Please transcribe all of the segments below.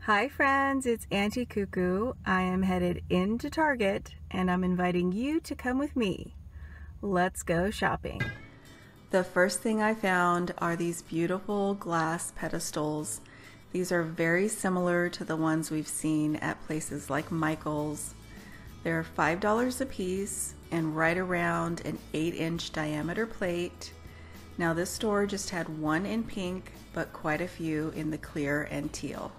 Hi friends, it's Auntie Cuckoo. I am headed into Target and I'm inviting you to come with me. Let's go shopping. The first thing I found are these beautiful glass pedestals. These are very similar to the ones we've seen at places like Michael's. They're $5 a piece and right around an 8-inch diameter plate. Now this store just had one in pink, but quite a few in the clear and teal.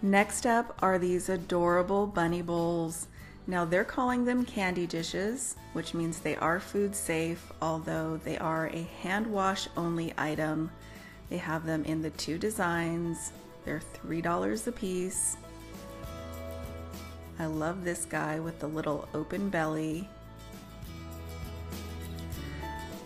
Next up are these adorable bunny bowls. Now they're calling them candy dishes, which means they are food safe, although they are a hand wash only item. They have them in the two designs. They're $3 a piece. I love this guy with the little open belly.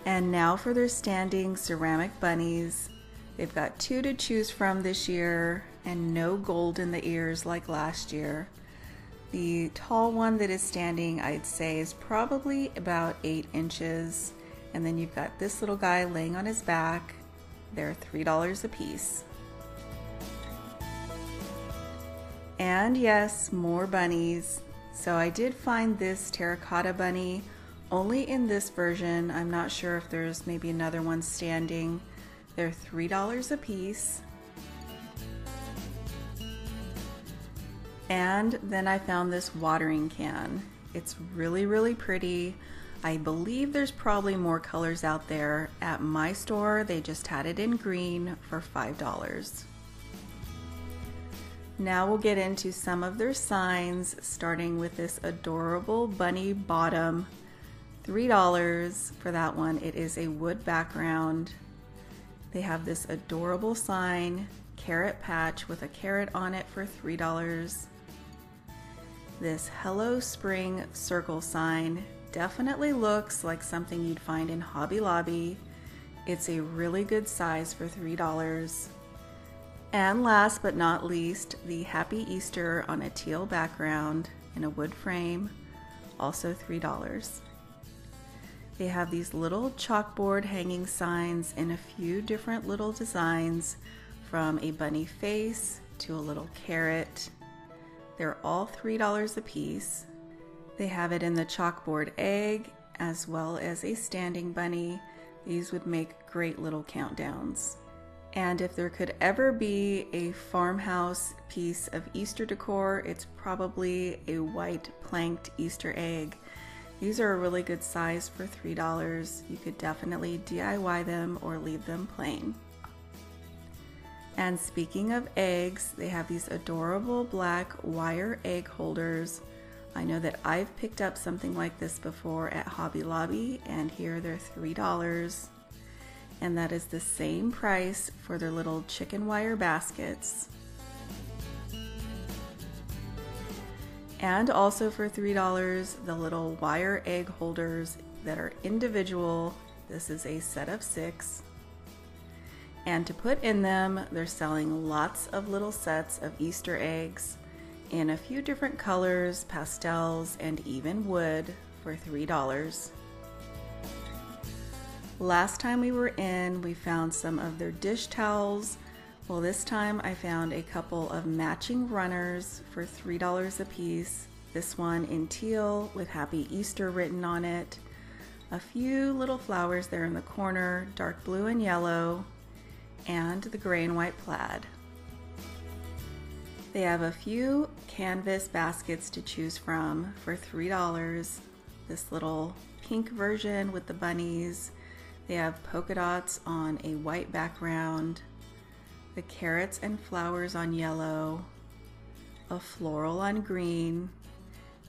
And now for their standing ceramic bunnies. They've got two to choose from this year and no gold in the ears like last year. The tall one that is standing, I'd say, is probably about 8 inches. And then you've got this little guy laying on his back. They're $3 a piece. And yes, more bunnies. So I did find this terracotta bunny only in this version. I'm not sure if there's maybe another one standing. They're $3 a piece. And then I found this watering can. It's really pretty. I believe there's probably more colors out there. At my store, they just had it in green for $5. Now we'll get into some of their signs, starting with this adorable bunny bottom. $3 for that one. It is a wood background. They have this adorable sign, carrot patch with a carrot on it for $3. This Hello Spring circle sign definitely looks like something you'd find in Hobby Lobby. It's a really good size for $3. And last but not least, the Happy Easter on a teal background in a wood frame, also $3. They have these little chalkboard hanging signs in a few different little designs, from a bunny face to a little carrot. They're all $3 a piece. They have it in the chalkboard egg as well as a standing bunny. These would make great little countdowns. And if there could ever be a farmhouse piece of Easter decor, it's probably a white planked Easter egg. These are a really good size for $3. You could definitely DIY them or leave them plain. And speaking of eggs, they have these adorable black wire egg holders. I know that I've picked up something like this before at Hobby Lobby, and here they're $3. And that is the same price for their little chicken wire baskets. And also for $3, the little wire egg holders that are individual. This is a set of 6. And to put in them, they're selling lots of little sets of Easter eggs in a few different colors, pastels, and even wood for $3. Last time we were in, we found some of their dish towels. Well, this time I found a couple of matching runners for $3 a piece. This one in teal with Happy Easter written on it. A few little flowers there in the corner, dark blue and yellow, and the gray and white plaid. They have a few canvas baskets to choose from for $3. This little pink version with the bunnies. They have polka dots on a white background, the carrots and flowers on yellow, a floral on green,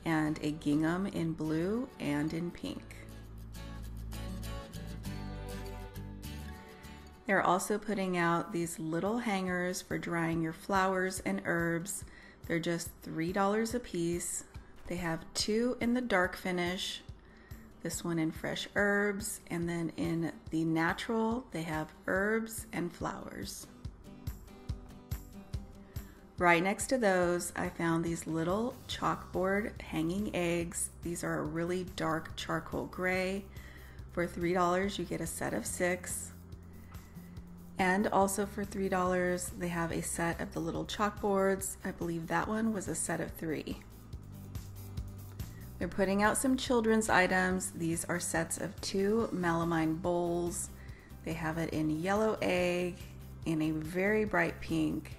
and a gingham in blue and in pink. They're also putting out these little hangers for drying your flowers and herbs. They're just $3 a piece. They have 2 in the dark finish, this one in fresh herbs, and then in the natural, they have herbs and flowers. Right next to those, I found these little chalkboard hanging eggs. These are a really dark charcoal gray. For $3, you get a set of 6. And also for $3, they have a set of the little chalkboards. I believe that one was a set of 3. They're putting out some children's items. These are sets of 2 melamine bowls. They have it in yellow egg, in a very bright pink,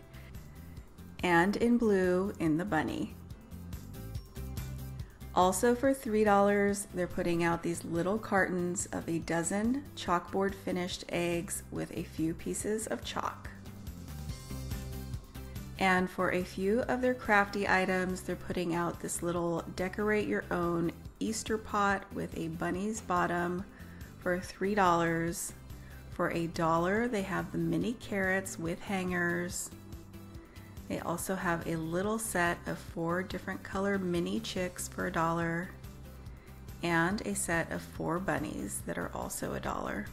and in blue in the bunny. Also for $3, they're putting out these little cartons of a dozen chalkboard finished eggs with a few pieces of chalk. And for a few of their crafty items, they're putting out this little decorate your own Easter pot with a bunny's bottom for $3. For $1, they have the mini carrots with hangers. They also have a little set of 4 different color mini chicks for $1, and a set of 4 bunnies that are also $1.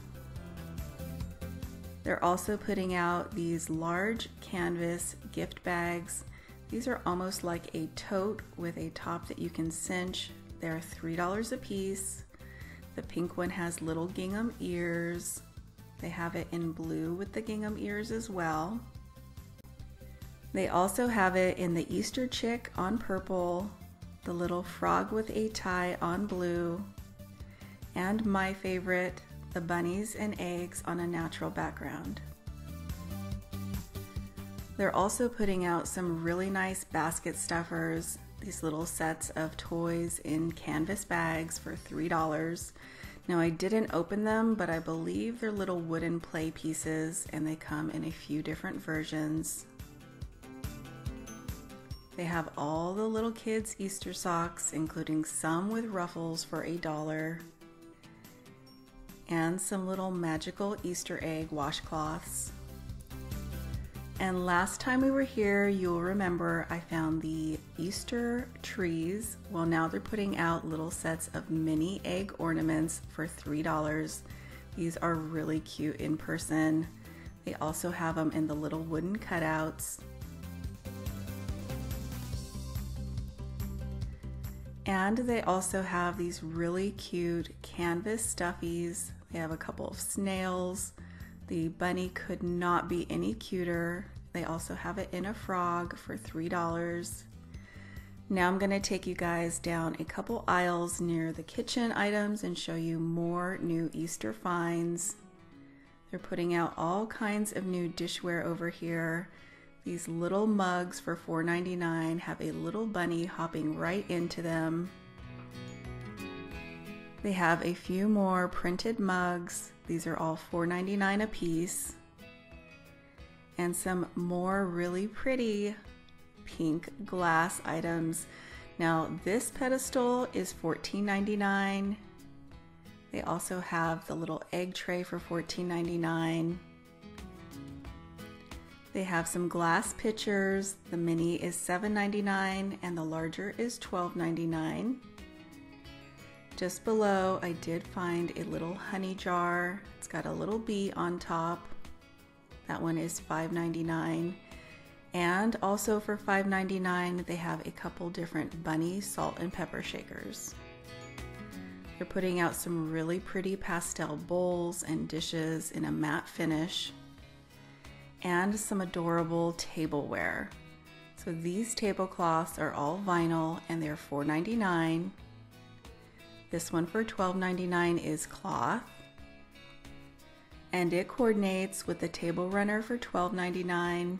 They're also putting out these large canvas gift bags. These are almost like a tote with a top that you can cinch. They're $3 a piece. The pink one has little gingham ears. They have it in blue with the gingham ears as well. They also have it in the Easter chick on purple, the little frog with a tie on blue, and my favorite, the bunnies and eggs on a natural background. They're also putting out some really nice basket stuffers, these little sets of toys in canvas bags for $3. Now I didn't open them, but I believe they're little wooden play pieces and they come in a few different versions. They have all the little kids' Easter socks, including some with ruffles for $1, and some little magical Easter egg washcloths. And last time we were here, you'll remember I found the Easter trees. Well, now they're putting out little sets of mini egg ornaments for $3. These are really cute in person. They also have them in the little wooden cutouts. And they also have these really cute canvas stuffies. They have a couple of snails. The bunny could not be any cuter. They also have it in a frog for $3. Now I'm gonna take you guys down a couple aisles near the kitchen items and show you more new Easter finds. They're putting out all kinds of new dishware over here. These little mugs for $4.99 have a little bunny hopping right into them. They have a few more printed mugs. These are all $4.99 a piece. And some more really pretty pink glass items. Now this pedestal is $14.99. They also have the little egg tray for $14.99. They have some glass pitchers. The mini is $7.99 and the larger is $12.99. Just below, I did find a little honey jar. It's got a little bee on top. That one is $5.99. And also for $5.99, they have a couple different bunny salt and pepper shakers. They're putting out some really pretty pastel bowls and dishes in a matte finish, and some adorable tableware. So these tablecloths are all vinyl and they're $4.99. This one for $12.99 is cloth, and it coordinates with the table runner for $12.99.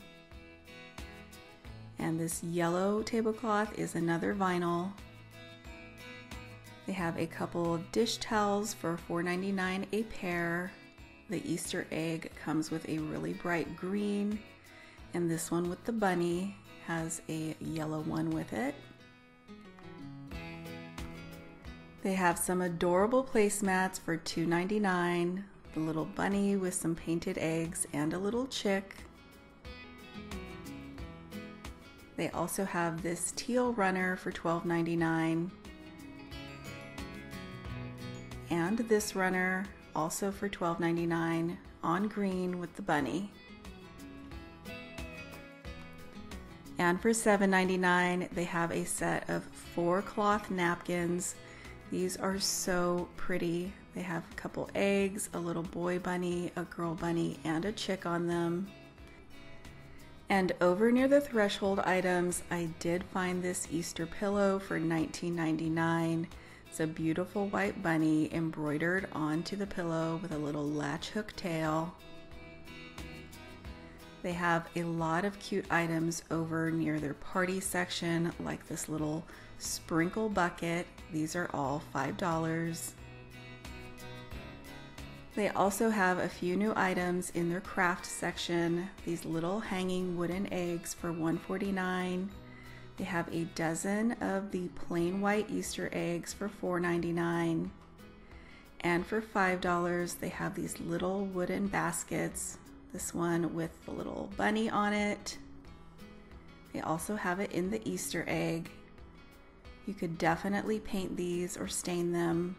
And this yellow tablecloth is another vinyl. They have a couple of dish towels for $4.99 a pair. The Easter egg comes with a really bright green, and this one with the bunny has a yellow one with it. They have some adorable placemats for $2.99. The little bunny with some painted eggs and a little chick. They also have this teal runner for $12.99. And this runner also for $12.99 on green with the bunny. And for $7.99, they have a set of 4 cloth napkins. These are so pretty. They have a couple eggs, a little boy bunny, a girl bunny, and a chick on them. And over near the threshold items, I did find this Easter pillow for $19.99. It's a beautiful white bunny embroidered onto the pillow with a little latch hook tail. They have a lot of cute items over near their party section, like this little sprinkle bucket. These are all $5. They also have a few new items in their craft section. These little hanging wooden eggs for $1.49. They have a dozen of the plain white Easter eggs for $4.99. And for $5, they have these little wooden baskets. This one with the little bunny on it. They also have it in the Easter egg. You could definitely paint these or stain them.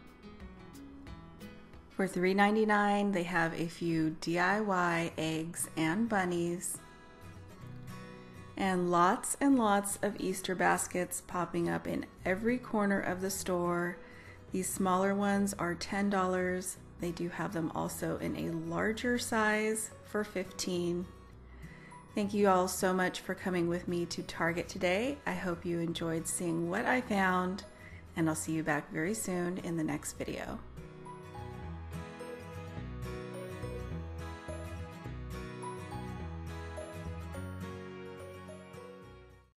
For $3.99, they have a few DIY eggs and bunnies. And lots of Easter baskets popping up in every corner of the store. These smaller ones are $10. They do have them also in a larger size for $15. Thank you all so much for coming with me to Target today. I hope you enjoyed seeing what I found, and I'll see you back very soon in the next video.